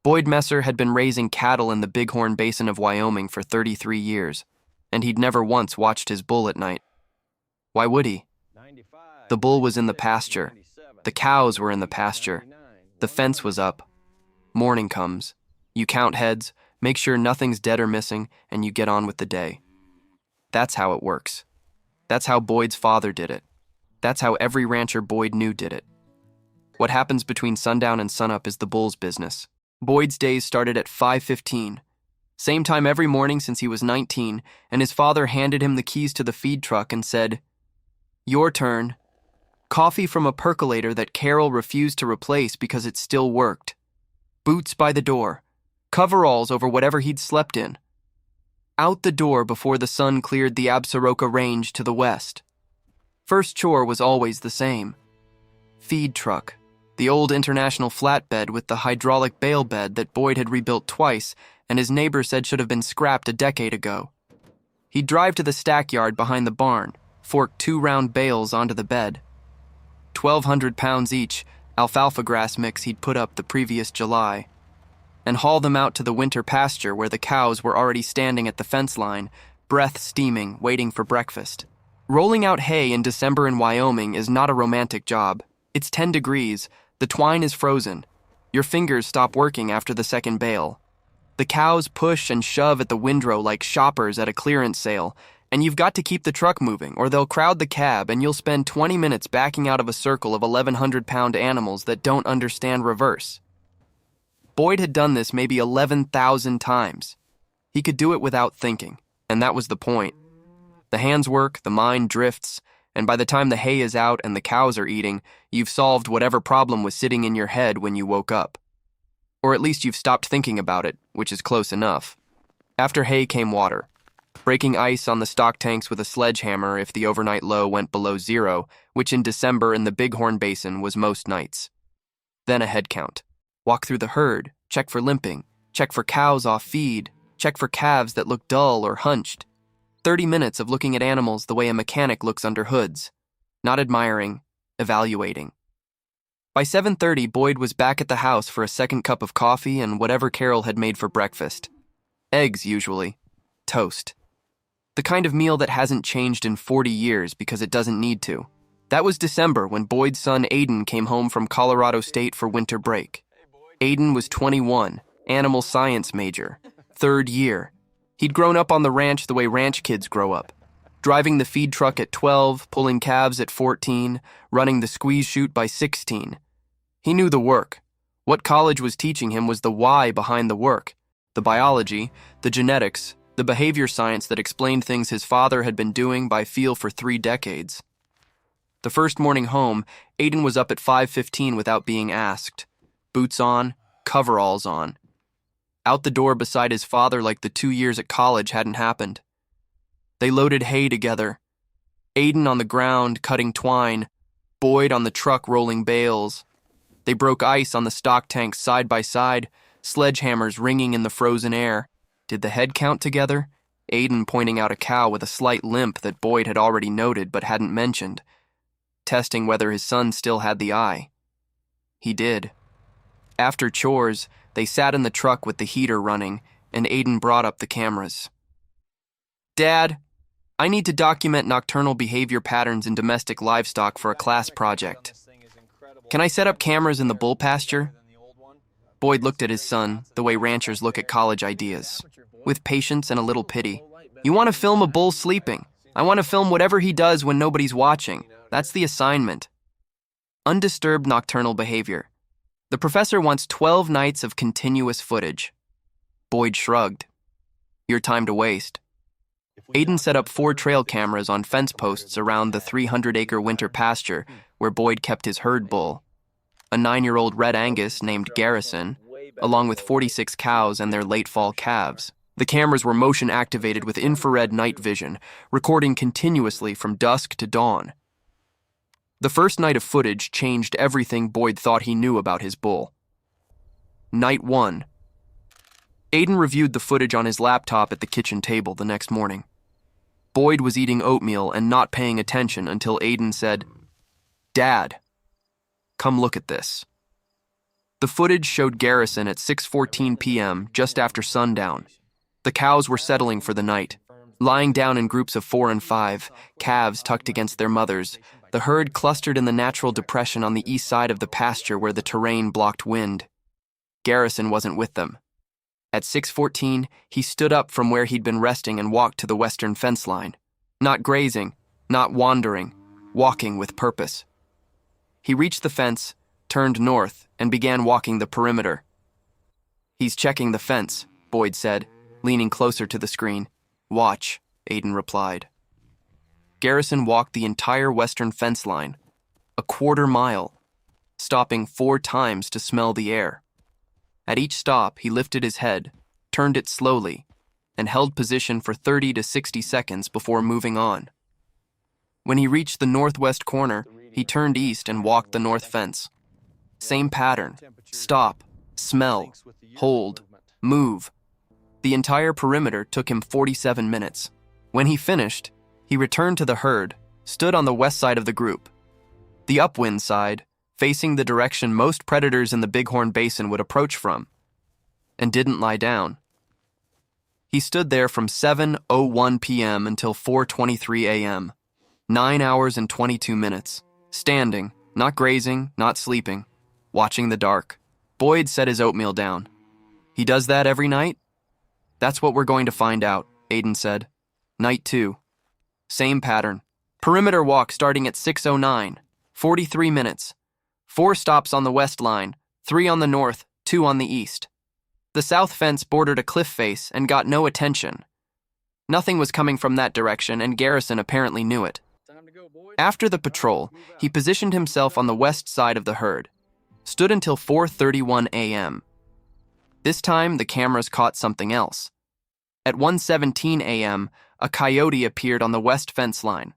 Boyd Messer had been raising cattle in the Bighorn Basin of Wyoming for 33 years, and he'd never once watched his bull at night. Why would he? The bull was in the pasture. The cows were in the pasture. The fence was up. Morning comes. You count heads, make sure nothing's dead or missing, and you get on with the day. That's how it works. That's how Boyd's father did it. That's how every rancher Boyd knew did it. What happens between sundown and sunup is the bull's business. Boyd's days started at 5:15. Same time every morning since he was 19, and his father handed him the keys to the feed truck and said, "Your turn." Coffee from a percolator that Carol refused to replace because it still worked. Boots by the door. Coveralls over whatever he'd slept in. Out the door before the sun cleared the Absaroka Range to the west. First chore was always the same. Feed truck. The old international flatbed with the hydraulic bale bed that Boyd had rebuilt twice and his neighbor said should have been scrapped a decade ago. He'd drive to the stackyard behind the barn, fork 2 round bales onto the bed. 1,200 pounds each, alfalfa grass mix he'd put up the previous July, and haul them out to the winter pasture where the cows were already standing at the fence line, breath steaming, waiting for breakfast. Rolling out hay in December in Wyoming is not a romantic job. It's 10 degrees, the twine is frozen. Your fingers stop working after the second bale. The cows push and shove at the windrow like shoppers at a clearance sale, and you've got to keep the truck moving or they'll crowd the cab and you'll spend 20 minutes backing out of a circle of 1,100-pound animals that don't understand reverse. Boyd had done this maybe 11,000 times. He could do it without thinking, and that was the point. The hands work, the mind drifts, and by the time the hay is out and the cows are eating, you've solved whatever problem was sitting in your head when you woke up. Or at least you've stopped thinking about it, which is close enough. After hay came water. Breaking ice on the stock tanks with a sledgehammer if the overnight low went below 0, which in December in the Bighorn Basin was most nights. Then a head count. Walk through the herd, check for limping, check for cows off feed, check for calves that look dull or hunched. 30 minutes of looking at animals the way a mechanic looks under hoods. Not admiring, evaluating. By 7:30, Boyd was back at the house for a second cup of coffee and whatever Carol had made for breakfast. Eggs, usually. Toast. The kind of meal that hasn't changed in 40 years because it doesn't need to. That was December when Boyd's son Aiden came home from Colorado State for winter break. Aiden was 21, animal science major, 3rd year. He'd grown up on the ranch the way ranch kids grow up. Driving the feed truck at 12, pulling calves at 14, running the squeeze chute by 16. He knew the work. What college was teaching him was the why behind the work. The biology, the genetics, the behavior science that explained things his father had been doing by feel for 3 decades. The first morning home, Aiden was up at 5:15 without being asked. Boots on, coveralls on. Out the door beside his father like the 2 years at college hadn't happened. They loaded hay together. Aiden on the ground cutting twine, Boyd on the truck rolling bales. They broke ice on the stock tanks side by side, sledgehammers ringing in the frozen air. Did the head count together? Aiden pointing out a cow with a slight limp that Boyd had already noted but hadn't mentioned, testing whether his son still had the eye. He did. After chores, they sat in the truck with the heater running, and Aiden brought up the cameras. "Dad, I need to document nocturnal behavior patterns in domestic livestock for a class project. Can I set up cameras in the bull pasture?" Boyd looked at his son, the way ranchers look at college ideas, with patience and a little pity. "You want to film a bull sleeping. I want to film whatever he does when nobody's watching. That's the assignment." Undisturbed nocturnal behavior. The professor wants 12 nights of continuous footage. Boyd shrugged. Your time to waste. Aiden set up 4 trail cameras on fence posts around the 300-acre winter pasture where Boyd kept his herd bull. A 9-year-old red Angus named Garrison, along with 46 cows and their late fall calves. The cameras were motion activated with infrared night vision, recording continuously from dusk to dawn. The first night of footage changed everything Boyd thought he knew about his bull. Night 1. Aiden reviewed the footage on his laptop at the kitchen table the next morning. Boyd was eating oatmeal and not paying attention until Aiden said, "Dad, come look at this." The footage showed Garrison at 6:14 p.m., just after sundown. The cows were settling for the night. Lying down in groups of 4 and 5, calves tucked against their mothers, the herd clustered in the natural depression on the east side of the pasture where the terrain blocked wind. Garrison wasn't with them. At 6:14, he stood up from where he'd been resting and walked to the western fence line. Not grazing, not wandering, walking with purpose. He reached the fence, turned north, and began walking the perimeter. "He's checking the fence," Boyd said, leaning closer to the screen. "Watch," Aiden replied. Garrison walked the entire western fence line, a quarter mile, stopping 4 times to smell the air. At each stop, he lifted his head, turned it slowly, and held position for 30 to 60 seconds before moving on. When he reached the northwest corner, he turned east and walked the north fence. Same pattern: stop, smell, hold, move. The entire perimeter took him 47 minutes. When he finished, he returned to the herd, stood on the west side of the group, the upwind side, facing the direction most predators in the Bighorn Basin would approach from, and didn't lie down. He stood there from 7:01 p.m. until 4:23 a.m., 9 hours and 22 minutes, standing, not grazing, not sleeping, watching the dark. Boyd set his oatmeal down. "He does that every night?" "That's what we're going to find out," Aiden said. "Night 2. Same pattern. Perimeter walk starting at 6:09, 43 minutes. 4 stops on the west line, 3 on the north, 2 on the east. The south fence bordered a cliff face and got no attention. Nothing was coming from that direction, and Garrison apparently knew it. After the patrol, he positioned himself on the west side of the herd, stood until 4:31 a.m. This time, the cameras caught something else. At 1:17 a.m., a coyote appeared on the west fence line.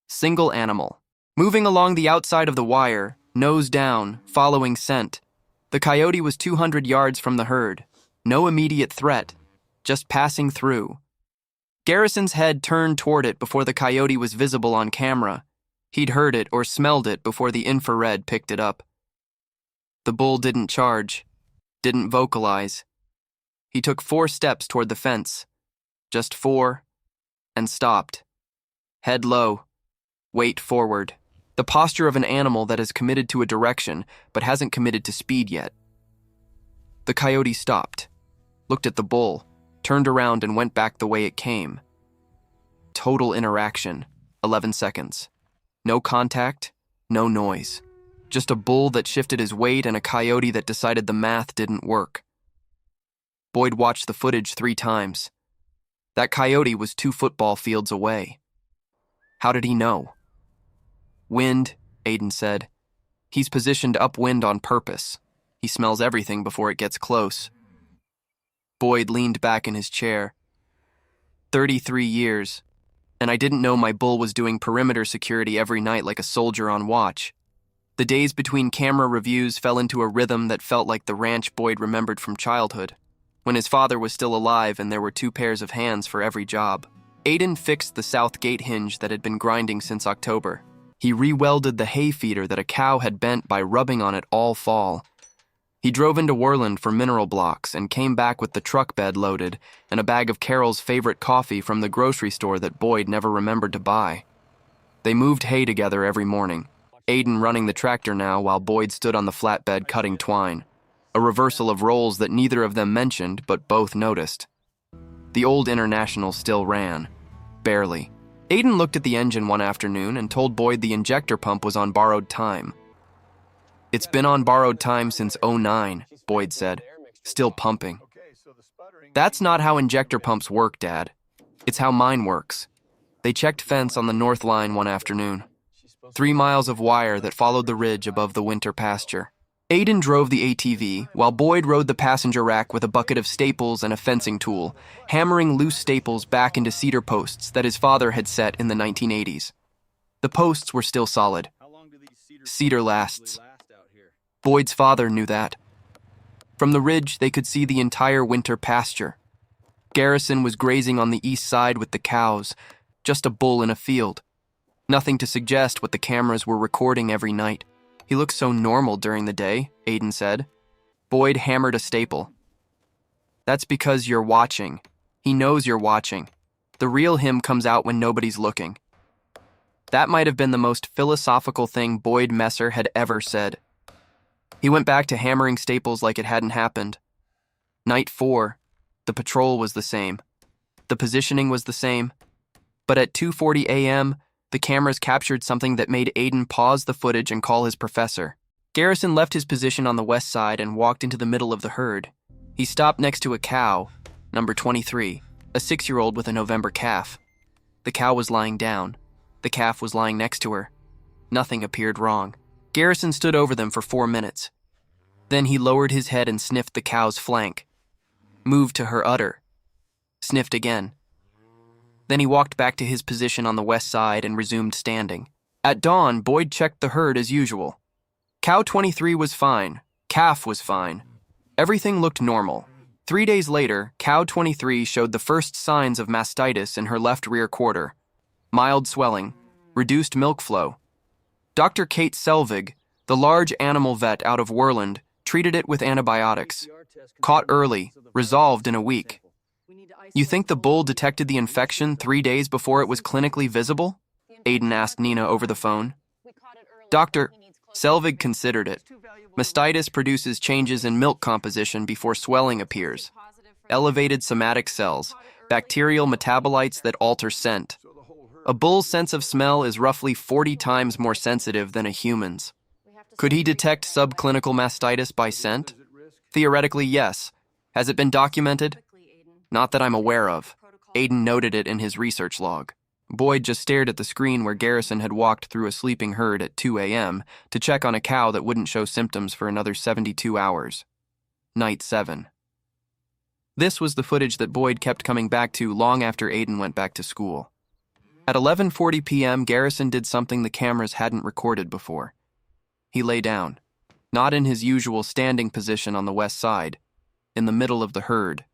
Single animal. Moving along the outside of the wire, nose down, following scent. The coyote was 200 yards from the herd. No immediate threat, just passing through. Garrison's head turned toward it before the coyote was visible on camera. He'd heard it or smelled it before the infrared picked it up. The bull didn't charge, didn't vocalize. He took 4 steps toward the fence, just 4, and stopped. Head low, weight forward. The posture of an animal that is committed to a direction but hasn't committed to speed yet. The coyote stopped, looked at the bull, turned around and went back the way it came. Total interaction, 11 seconds. No contact, no noise. Just a bull that shifted his weight and a coyote that decided the math didn't work. Boyd watched the footage 3 times. That coyote was 2 football fields away. How did he know? "Wind," Aiden said. "He's positioned upwind on purpose. He smells everything before it gets close." Boyd leaned back in his chair. 33 years, and I didn't know my bull was doing perimeter security every night like a soldier on watch. The days between camera reviews fell into a rhythm that felt like the ranch Boyd remembered from childhood, when his father was still alive and there were 2 pairs of hands for every job. Aiden fixed the south gate hinge that had been grinding since October. He re-welded the hay feeder that a cow had bent by rubbing on it all fall. He drove into Worland for mineral blocks and came back with the truck bed loaded and a bag of Carol's favorite coffee from the grocery store that Boyd never remembered to buy. They moved hay together every morning, Aiden running the tractor now while Boyd stood on the flatbed cutting twine, a reversal of roles that neither of them mentioned but both noticed. The old International still ran, barely. Aiden looked at the engine one afternoon and told Boyd the injector pump was on borrowed time. "It's been on borrowed time since '09, Boyd said, still pumping. "That's not how injector pumps work, Dad. It's how mine works." They checked fence on the north line one afternoon. 3 miles of wire that followed the ridge above the winter pasture. Aiden drove the ATV, while Boyd rode the passenger rack with a bucket of staples and a fencing tool, hammering loose staples back into cedar posts that his father had set in the 1980s. The posts were still solid. Cedar lasts. Boyd's father knew that. From the ridge, they could see the entire winter pasture. Garrison was grazing on the east side with the cows, just a bull in a field. Nothing to suggest what the cameras were recording every night. "He looks so normal during the day," Aiden said. Boyd hammered a staple. That's because you're watching. He knows you're watching. The real him comes out when nobody's looking. That might have been the most philosophical thing Boyd Messer had ever said. He went back to hammering staples like it hadn't happened. Night 4, the patrol was the same. The positioning was the same. But at 2:40 a.m., the cameras captured something that made Aiden pause the footage and call his professor. Garrison left his position on the west side and walked into the middle of the herd. He stopped next to a cow, number 23, a 6-year-old with a November calf. The cow was lying down. The calf was lying next to her. Nothing appeared wrong. Garrison stood over them for 4 minutes. Then he lowered his head and sniffed the cow's flank. Moved to her udder. Sniffed again. Then he walked back to his position on the west side and resumed standing. At dawn, Boyd checked the herd as usual. Cow 23 was fine. Calf was fine. Everything looked normal. 3 days later, cow 23 showed the first signs of mastitis in her left rear quarter. Mild swelling, reduced milk flow. Dr. Kate Selvig, the large animal vet out of Worland, treated it with antibiotics. Caught early, resolved in a week. You think the bull detected the infection 3 days before it was clinically visible? Aiden asked Nina over the phone. Dr. Selvig considered it. Mastitis produces changes in milk composition before swelling appears. Elevated somatic cells, bacterial metabolites that alter scent. A bull's sense of smell is roughly 40 times more sensitive than a human's. Could he detect subclinical mastitis by scent? Theoretically, yes. Has it been documented? Not that I'm aware of. Aiden noted it in his research log. Boyd just stared at the screen where Garrison had walked through a sleeping herd at 2 a.m. to check on a cow that wouldn't show symptoms for another 72 hours. Night 7. This was the footage that Boyd kept coming back to long after Aiden went back to school. At 11:40 p.m., Garrison did something the cameras hadn't recorded before. He lay down, not in his usual standing position on the west side, in the middle of the herd,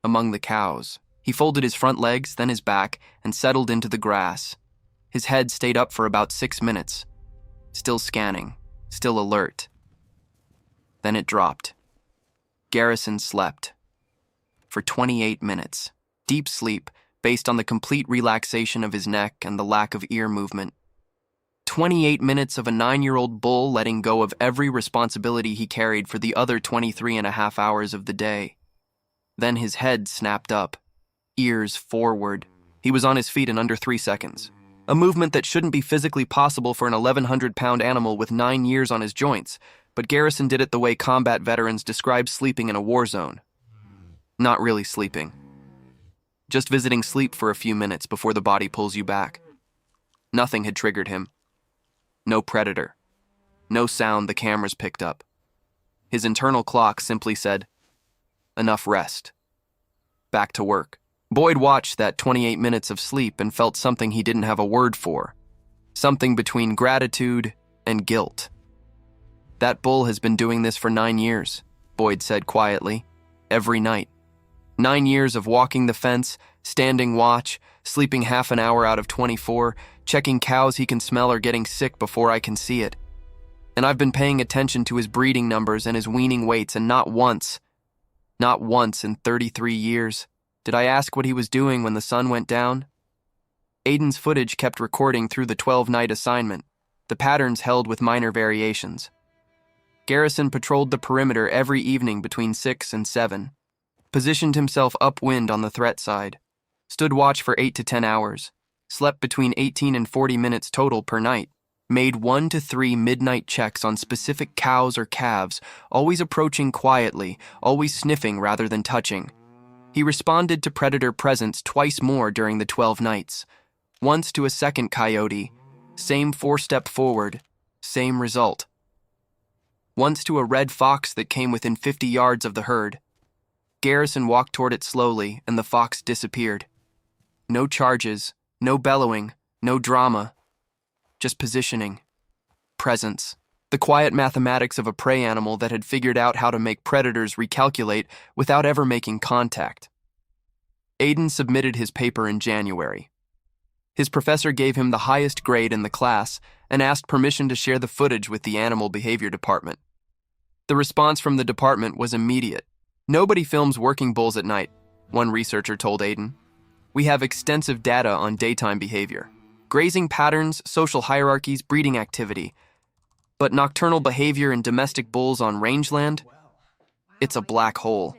among the cows. He folded his front legs, then his back, and settled into the grass. His head stayed up for about 6 minutes, still scanning, still alert. Then it dropped. Garrison slept. For 28 minutes. Deep sleep, based on the complete relaxation of his neck and the lack of ear movement. 28 minutes of a 9-year-old bull letting go of every responsibility he carried for the other 23 and a half hours of the day. Then his head snapped up. Ears forward. He was on his feet in under 3 seconds. A movement that shouldn't be physically possible for an 1,100-pound animal with 9 years on his joints, but Garrison did it the way combat veterans describe sleeping in a war zone. Not really sleeping. Just visiting sleep for a few minutes before the body pulls you back. Nothing had triggered him. No predator. No sound the cameras picked up. His internal clock simply said, enough rest. Back to work. Boyd watched that 28 minutes of sleep and felt something he didn't have a word for. Something between gratitude and guilt. That bull has been doing this for 9 years, Boyd said quietly, every night. 9 years of walking the fence, standing watch, sleeping half an hour out of 24, checking cows he can smell or getting sick before I can see it. And I've been paying attention to his breeding numbers and his weaning weights, and not once in 33 years, did I ask what he was doing when the sun went down. Aiden's footage kept recording through the 12-night assignment. The patterns held with minor variations. Garrison patrolled the perimeter every evening between 6 and 7. Positioned himself upwind on the threat side. Stood watch for 8 to 10 hours. Slept between 18 and 40 minutes total per night. Made 1 to 3 midnight checks on specific cows or calves, always approaching quietly, always sniffing rather than touching. He responded to predator presence twice more during the 12 nights. Once to a second coyote, same 4-step forward, same result. Once to a red fox that came within 50 yards of the herd. Garrison walked toward it slowly, and the fox disappeared. No charges, no bellowing, no drama. Just positioning. Presence. The quiet mathematics of a prey animal that had figured out how to make predators recalculate without ever making contact. Aiden submitted his paper in January. His professor gave him the highest grade in the class and asked permission to share the footage with the animal behavior department. The response from the department was immediate. "Nobody films working bulls at night," one researcher told Aiden. "We have extensive data on daytime behavior. Grazing patterns, social hierarchies, breeding activity. But nocturnal behavior in domestic bulls on rangeland? It's a black hole.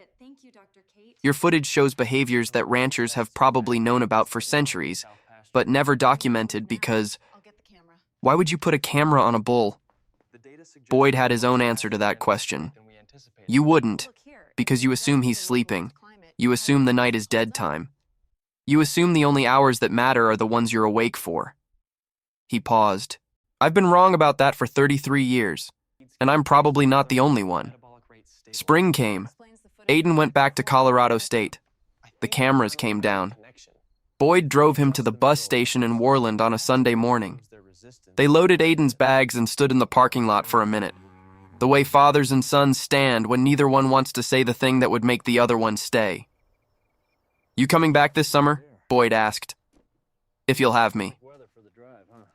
Your footage shows behaviors that ranchers have probably known about for centuries, but never documented because... Why would you put a camera on a bull?" Boyd had his own answer to that question. "You wouldn't, because you assume he's sleeping. You assume the night is dead time. You assume the only hours that matter are the ones you're awake for." He paused. "I've been wrong about that for 33 years, and I'm probably not the only one." Spring came. Aiden went back to Colorado State. The cameras came down. Boyd drove him to the bus station in Worland on a Sunday morning. They loaded Aiden's bags and stood in the parking lot for a minute. The way fathers and sons stand when neither one wants to say the thing that would make the other one stay. "You coming back this summer?" Boyd asked. "If you'll have me."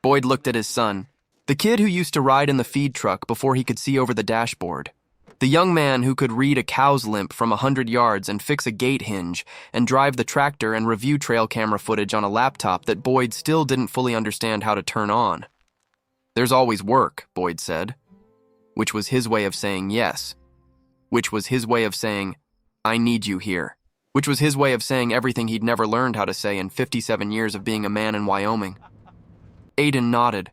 Boyd looked at his son, the kid who used to ride in the feed truck before he could see over the dashboard. The young man who could read a cow's limp from 100 yards and fix a gate hinge and drive the tractor and review trail camera footage on a laptop that Boyd still didn't fully understand how to turn on. "There's always work," Boyd said, which was his way of saying yes, which was his way of saying, "I need you here," which was his way of saying everything he'd never learned how to say in 57 years of being a man in Wyoming. Aiden nodded,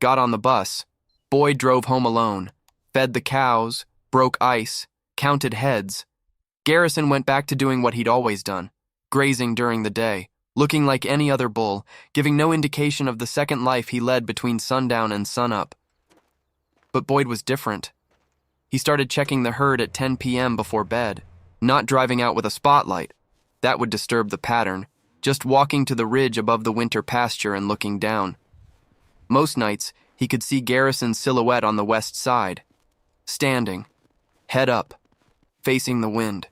got on the bus. Boyd drove home alone, fed the cows, broke ice, counted heads. Garrison went back to doing what he'd always done, grazing during the day, looking like any other bull, giving no indication of the second life he led between sundown and sunup. But Boyd was different. He started checking the herd at 10 p.m. before bed, not driving out with a spotlight. That would disturb the pattern, just walking to the ridge above the winter pasture and looking down. Most nights, he could see Garrison's silhouette on the west side, standing, head up, facing the wind.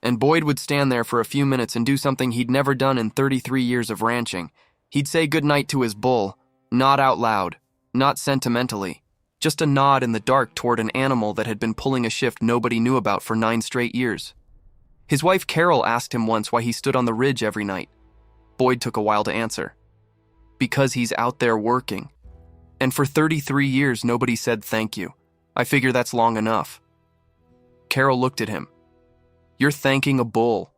And Boyd would stand there for a few minutes and do something he'd never done in 33 years of ranching. He'd say goodnight to his bull, not out loud, not sentimentally, just a nod in the dark toward an animal that had been pulling a shift nobody knew about for 9 straight years. His wife Carol asked him once why he stood on the ridge every night. Boyd took a while to answer. Because he's out there working. And for 33 years, nobody said thank you. I figure that's long enough. Carol looked at him. You're thanking a bull.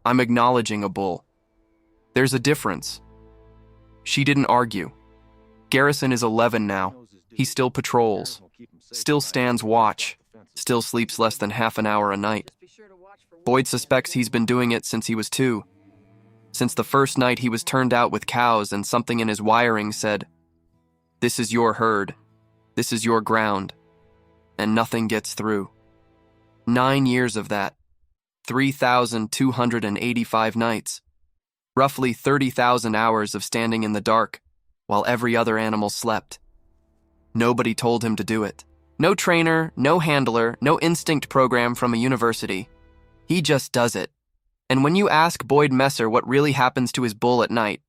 I'm acknowledging a bull. There's a difference. She didn't argue. Garrison is 11 now. He still patrols, still stands watch, still sleeps less than half an hour a night. Boyd suspects he's been doing it since he was 2. Since the first night he was turned out with cows and something in his wiring said, "This is your herd. This is your ground." And nothing gets through. 9 years of that. 3,285 nights. Roughly 30,000 hours of standing in the dark, while every other animal slept. Nobody told him to do it. No trainer, no handler, no instinct program from a university. He just does it. And when you ask Boyd Messer what really happens to his bull at night,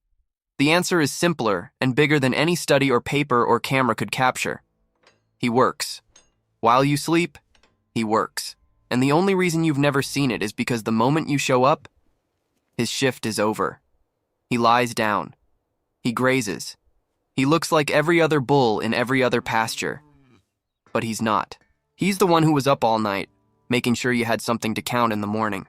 the answer is simpler and bigger than any study or paper or camera could capture. He works. While you sleep, he works. And the only reason you've never seen it is because the moment you show up, his shift is over. He lies down. He grazes. He looks like every other bull in every other pasture. But he's not. He's the one who was up all night, making sure you had something to count in the morning.